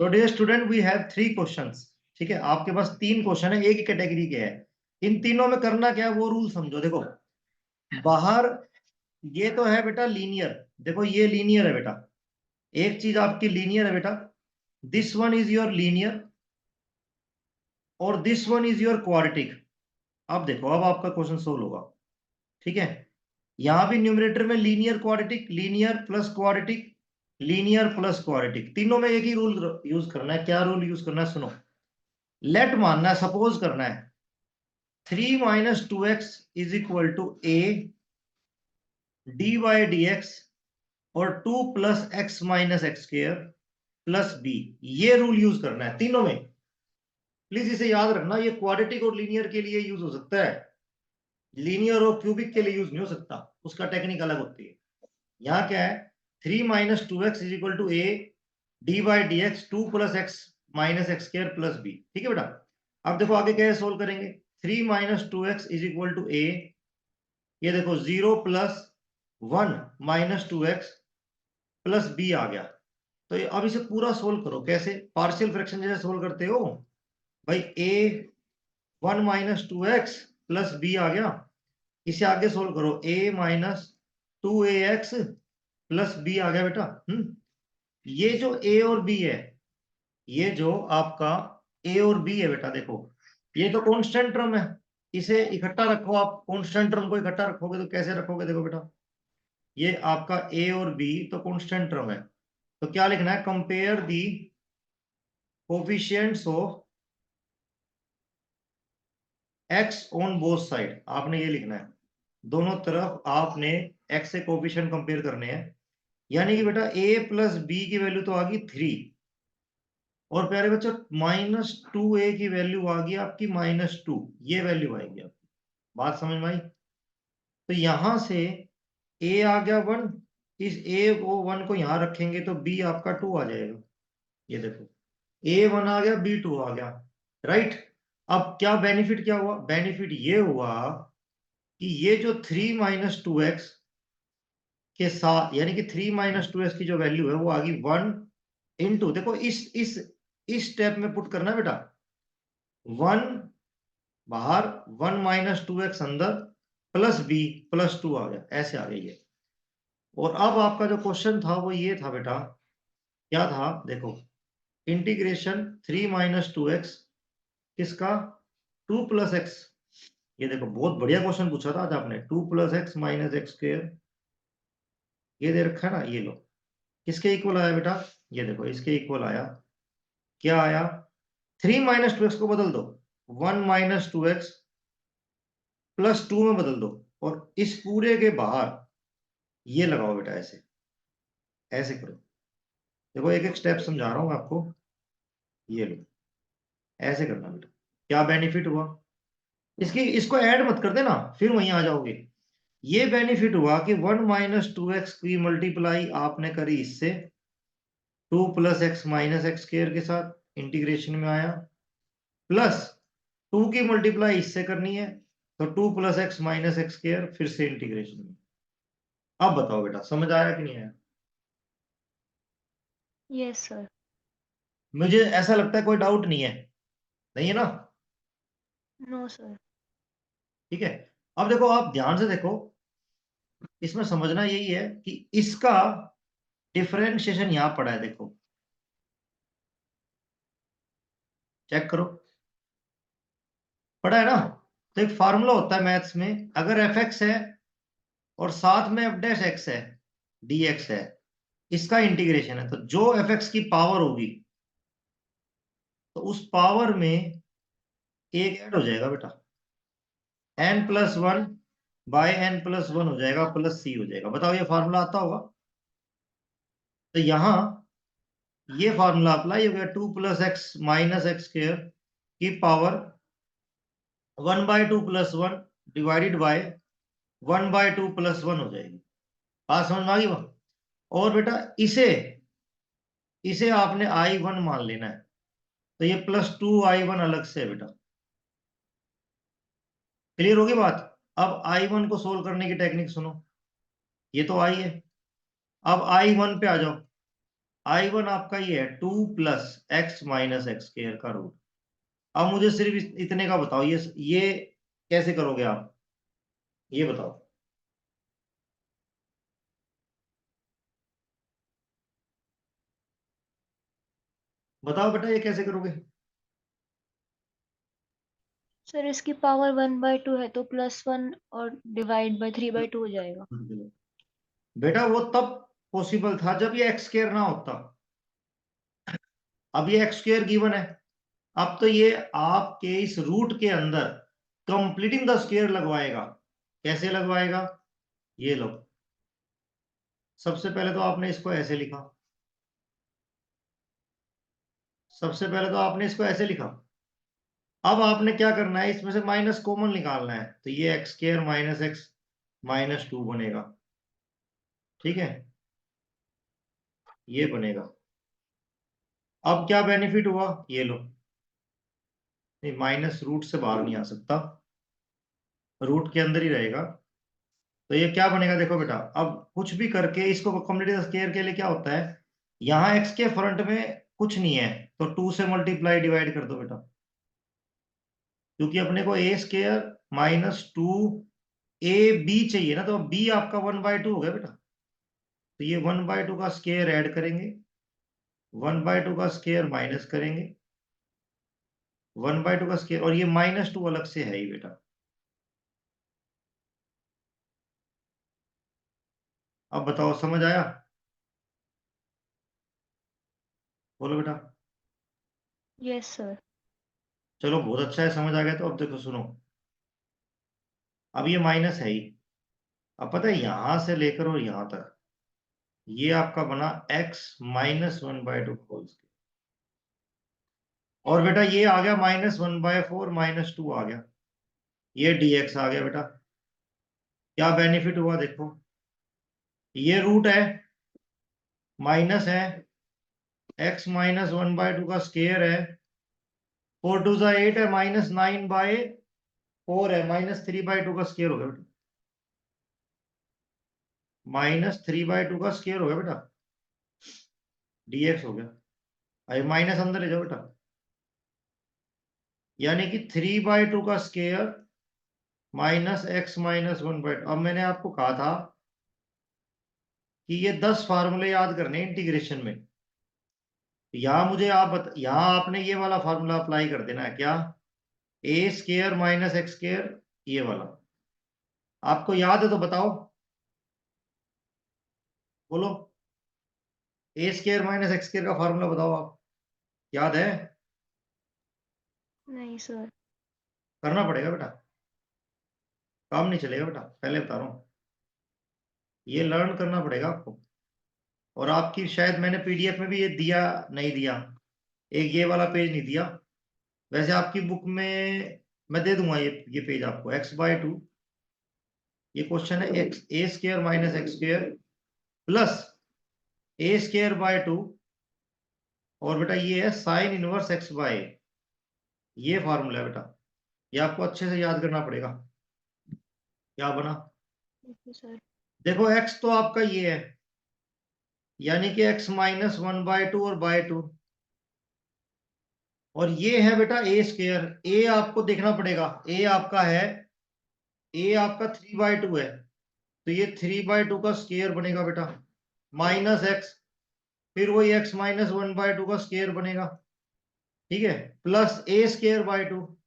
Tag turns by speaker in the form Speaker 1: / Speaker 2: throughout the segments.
Speaker 1: तो dear student we have 3 questions. ठीक है, आपके पास 3 क्वेश्चन है, एक ही कैटेगरी के हैं। इन तीनों में करना क्या है वो रूल समझो। देखो बाहर ये तो है बेटा लीनियर, देखो ये लीनियर है बेटा, एक चीज आपकी लीनियर है बेटा, this one is your linear और this one is your quadratic. अब देखो अब आपका क्वेश्चन सोल्व होगा। ठीक है, यहां भी न्यूमरेटर में linear quadratic, linear plus quadratic, linear plus quadratic, तीनों में एक ही रूल यूज करना है। क्या रूल यूज करना है सुनो। लेट मानना है, सपोज करना है 3 - 2x is equal to a D Y D X और 2 + x - x square plus b। ये रूल यूज करना है तीनों में। प्लीज इसे याद रखना, ये क्वाड्रेटिक और लीनियर के लिए यूज हो सकता है, लीनियर और क्यूबिक के लिए यूज नहीं हो सकता, उसका टेक्निक अलग होती है। यहाँ क्या है, 3 - 2x is equal to a D Y D X 2 + x - x square plus b। ठीक है बेटा, अब देखो आगे क्या सोल्व करेंगे। 3 - 2x is equal to a, ये देखो 0 + 1 - 2x प्लस b आ गया। तो अब इसे पूरा सोल्व करो, कैसे, पार्शियल फ्रैक्शन जैसे सोल्व करते हो भाई। a 1 - 2x प्लस b आ गया, इसे आगे सोल्व करो, a - 2ax प्लस b आ गया बेटा। ये जो a और b है, ये जो आपका a और b है बेटा, देखो ये तो कांस्टेंट टर्म है, इसे इकट्ठा रखो। आप कांस्टेंट टर्म को इकट्ठा रखोगे तो कैसे रखोगे, देखो बेटा ये आपका a और b तो कांस्टेंट टर्म है, तो क्या लिखना है, compare the coefficients of x on both side. आपने ये लिखना है, दोनों तरफ आपने x से कोफिशिएंट कंपेयर करने हैं। यानी कि बेटा a + b की वैल्यू तो आ गई 3, और प्यारे बच्चों -2a की वैल्यू आ गई आपकी -2, ये वैल्यू आएगी आपकी। बात समझ में आई। तो यहां से a आ गया 1, इस a को 1 को यहां रखेंगे तो b आपका 2 आ जाएगा। ये देखो a 1 आ गया, b 2 आ गया, राइट। अब क्या बेनिफिट क्या हुआ, बेनिफिट ये हुआ कि ये जो 3 - 2x के साथ, यानी कि 3 - 2x की जो वैल्यू है वो आ गई 1 इंटू, देखो इस स्टेप में पुट करना बेटा, 1 बाहर 1 - 2x अंदर प्लस b +2 आ गया, ऐसे आ गई है। और अब आपका जो क्वेश्चन था वो ये था बेटा, क्या था देखो, इंटीग्रेशन 3 - 2x किसका, 2 + x। ये देखो बहुत बढ़िया क्वेश्चन पूछा था आज आपने, 2 + x - x स्क्वायर, ये दे रखा है ना, ये लो किसके इक्वल आया बेटा, ये देखो इसके इक्वल आया। क्या आया, 3 - 2x को बदल दो 1 - 2x +2 में बदल दो, और इस पूरे के बाहर ये लगाओ बेटा, ऐसे ऐसे करो। देखो एक एक स्टेप समझा रहा हूं आपको, ये लो ऐसे करना बेटा। क्या बेनिफिट हुआ, इसकी इसको ऐड मत कर देना, फिर वहीं आ जाओगे। ये बेनिफिट हुआ कि 1 - 2x की मल्टीप्लाई आपने करी इससे, 2 + x - x स्क्वायर के साथ इंटीग्रेशन में आया, प्लस 2 की मल्टीप्लाई इससे करनी है तो 2 + x - x स्क्वायर फिर से इंटीग्रेशन में। अब बताओ बेटा समझ आया कि नहीं आया।
Speaker 2: Yes sir.
Speaker 1: मुझे ऐसा लगता है कोई डाउट नहीं है, नहीं है ना।
Speaker 2: No sir.
Speaker 1: ठीक है, अब देखो आप ध्यान से देखो, इसमें समझना यही है कि इसका डिफरेंशिएशन यहां पड़ा है, देखो चेक करो, पड़ा है ना। तो एक फार्मूला होता है मैथ्स में, अगर एफ एक्स है और साथ में एफ डैश एक्स है, डी एक्स है, इसका इंटीग्रेशन है, तो जो एफ एक्स की पावर होगी तो उस पावर में एक ऐड हो जाएगा बेटा, n+1 बाय n+1 हो जाएगा, प्लस सी हो जाएगा। बताओ ये फार्मूला आता होगा। तो यहां ये फार्मूला अप्लाई हो गया, 2 + x - x स्क्वायर की पावर 1/2 + 1 डिवाइडेड बाय 1/2 + 1 हो जाएगी। बात समझ में आ गई वहां। और बेटा इसे इसे आपने I1 मान लेना है, तो ये +2I1 अलग से है बेटा। क्लियर होगी बात। अब I1 को सोल्व करने की टेक्निक सुनो, ये तो I है, अब I1 पे आ जाओ। I1 आपका ये है 2 plus x minus x square का रूट। अब मुझे सिर्फ इतने का बताओ, ये कैसे करोगे आप, ये बताओ। बताओ बेटा ये कैसे करोगे।
Speaker 2: सर इसकी पावर 1/2 है तो +1 और डिवाइड बाय 3/2 हो जाएगा।
Speaker 1: बेटा वो तब पॉसिबल था जब ये एक्स स्क्वायर ना होता। अब ये एक्स स्क्वायर गिवन है। अब तो ये आपके इस रूट के अंदर कंप्लीटिंग द स्क्वायर लगवाएगा। कैसे लगवाएगा, ये लो। सबसे पहले तो आपने इसको ऐसे लिखा, सबसे पहले तो आपने इसको ऐसे लिखा। अब आपने क्या करना है, इसमें से माइनस कॉमन निकालना है, तो ये x square minus x minus 2 बनेगा। ठीक है, ये बनेगा। अब क्या बेनिफिट हुआ, ये लो। नहीं, माइनस रूट से बाहर नहीं आ सकता, रूट के अंदर ही रहेगा। तो ये क्या बनेगा, देखो बेटा, अब कुछ भी करके इसको कम्प्लीट स्क्वायर के लिए क्या होता है, यहाँ एक्स के फ्रंट में कुछ नहीं है, तो 2 से मल्टीप्लाई डिवाइड कर दो बेटा, क्योंकि अपने को ए स्क्वायर माइनस 2 ए बी चाहिए ना, तो बी आपका 1/2 हो गया बेटा। तो ये 1/2 का स्क्वायर ऐड करेंगे, 1/2 का स्क्वायर माइनस करेंगे, 1/2 का स्क्वायर, और ये -2 अलग से है ही बेटा। अब बताओ समझ आया, बोलो बेटा।
Speaker 2: Yes sir.
Speaker 1: चलो बहुत अच्छा है, समझ आ गया। तो अब देखो सुनो, अब ये माइनस है ही। अब पता है यहां से लेकर और यहां तक ये आपका बना x-1/2 होल स्क्वायर, और बेटा ये आ गया -1/4 -2 आ गया, ये dx आ गया बेटा। क्या बेनिफिट हुआ देखो, ये रूट है, माइनस है, x-1/2 का स्क्वायर है, 4 2 8 है, -9/4 है, -3/2 का स्क्वायर हो गया बेटा, -3/2 का स्क्वायर हो गया बेटा, dx हो गया। अरे माइनस अंदर ले जाओ बेटा, यानी कि 3/2 का स्क्वायर -x-1/2। अब मैंने आपको कहा था कि ये 10 फार्मूले याद करने इंटीग्रेशन में। यहाँ मुझे यहाँ आपने ये वाला फार्मूला अप्लाई कर देना है, क्या, ए स्क्वायर माइनस एक्स स्क्वायर, ये वाला। आपको याद है तो बताओ, बोलो। ए स्क्वायर माइनस एक्स स्क्वायर का फार्मूला बताओ आप, याद है।
Speaker 2: नहीं सर।
Speaker 1: करना पड़ेगा बेटा, काम नहीं चलेगा बेटा, पहले बता रहा हूँ, ये लर्न करना पड़ेगा आपको। और आपकी शायद मैंने पीडीएफ में भी ये दिया, नहीं दिया, एक ये वाला पेज नहीं दिया। वैसे आपकी बुक में मैं दे दूंगा ये पेज आपको, x/2, ये क्वेश्चन है, x a square minus x square plus a²/2, और बेटा ये है साइन इनवर्स x/a, ये फार्मूला है बेटा, ये आपको अच्छे से याद करना पड़ेगा। क्या बना,
Speaker 2: ओके सर।
Speaker 1: देखो x तो आपका ये है, यानी कि x-1/2 और बाय 2, और ये है बेटा a²। a आपको देखना पड़ेगा, a आपका है, a आपका 3/2 है, तो ये 3/2 का स्क्वायर बनेगा बेटा, माइनस एक्स, फिर वही x-1/2 का स्क्वायर बनेगा। ठीक है, प्लस a²/2,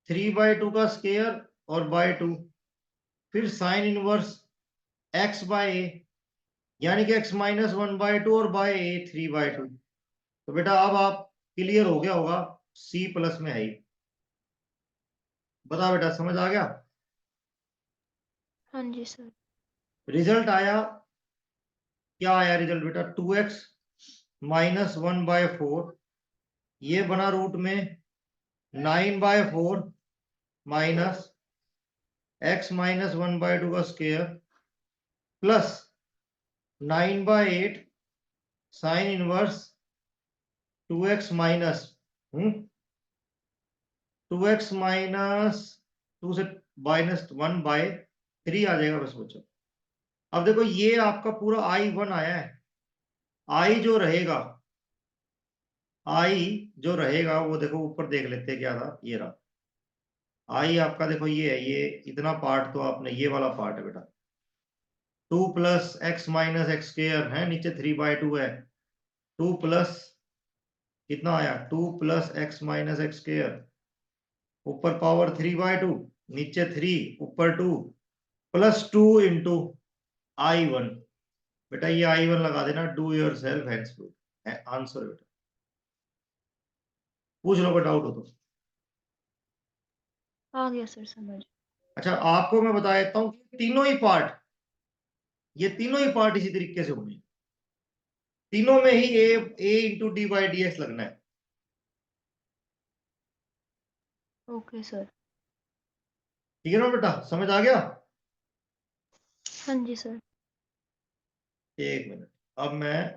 Speaker 1: 3/2 का स्क्वायर और बाय 2, फिर साइन इनवर्स x/a, यानी कि x-1/2 और बाय a 3/2। तो बेटा अब आप क्लियर हो गया होगा, C प्लस में है ही। बता बेटा समझ आ गया।
Speaker 2: हाँ जी सर।
Speaker 1: रिजल्ट आया, क्या आया रिजल्ट बेटा, 2x -1/4, ये बना रूट में 9/4 माइनस x-1/2 का square plus 9/8 sine inverse 2x minus 2x minus 2 से -1/3 आ जाएगा बस बच्चों। अब देखो ये आपका पूरा I1 आया है, आई जो रहेगा, आई जो रहेगा वो देखो ऊपर देख लेते हैं क्या था, ये रहा आई आपका, देखो ये है, ये इतना पार्ट तो आपने, ये वाला पार्ट है बेटा, 2 plus x minus x square है, नीचे 3/2 है, 2 प्लस कितना आया, 2 plus x minus x square, ऊपर पावर 3/2, नीचे 3, ऊपर 2, प्लस 2 इंटू I1। बेटा ये I1 लगा देना, डू योर सेल्फ आंसर बेटा, पूछ लो कोई डाउट हो तो।
Speaker 2: आ गया सर समझ।
Speaker 1: अच्छा आपको मैं बता देता हूँ कि तीनों ही पार्ट, ये तीनों ही पार्ट इसी तरीके से होंगे, तीनों में ही a into d by d x लगना है।
Speaker 2: Okay sir.
Speaker 1: ठीक है ना बेटा, समझ आ गया?
Speaker 2: हाँ जी सर।
Speaker 1: एक मिनट, अब मैं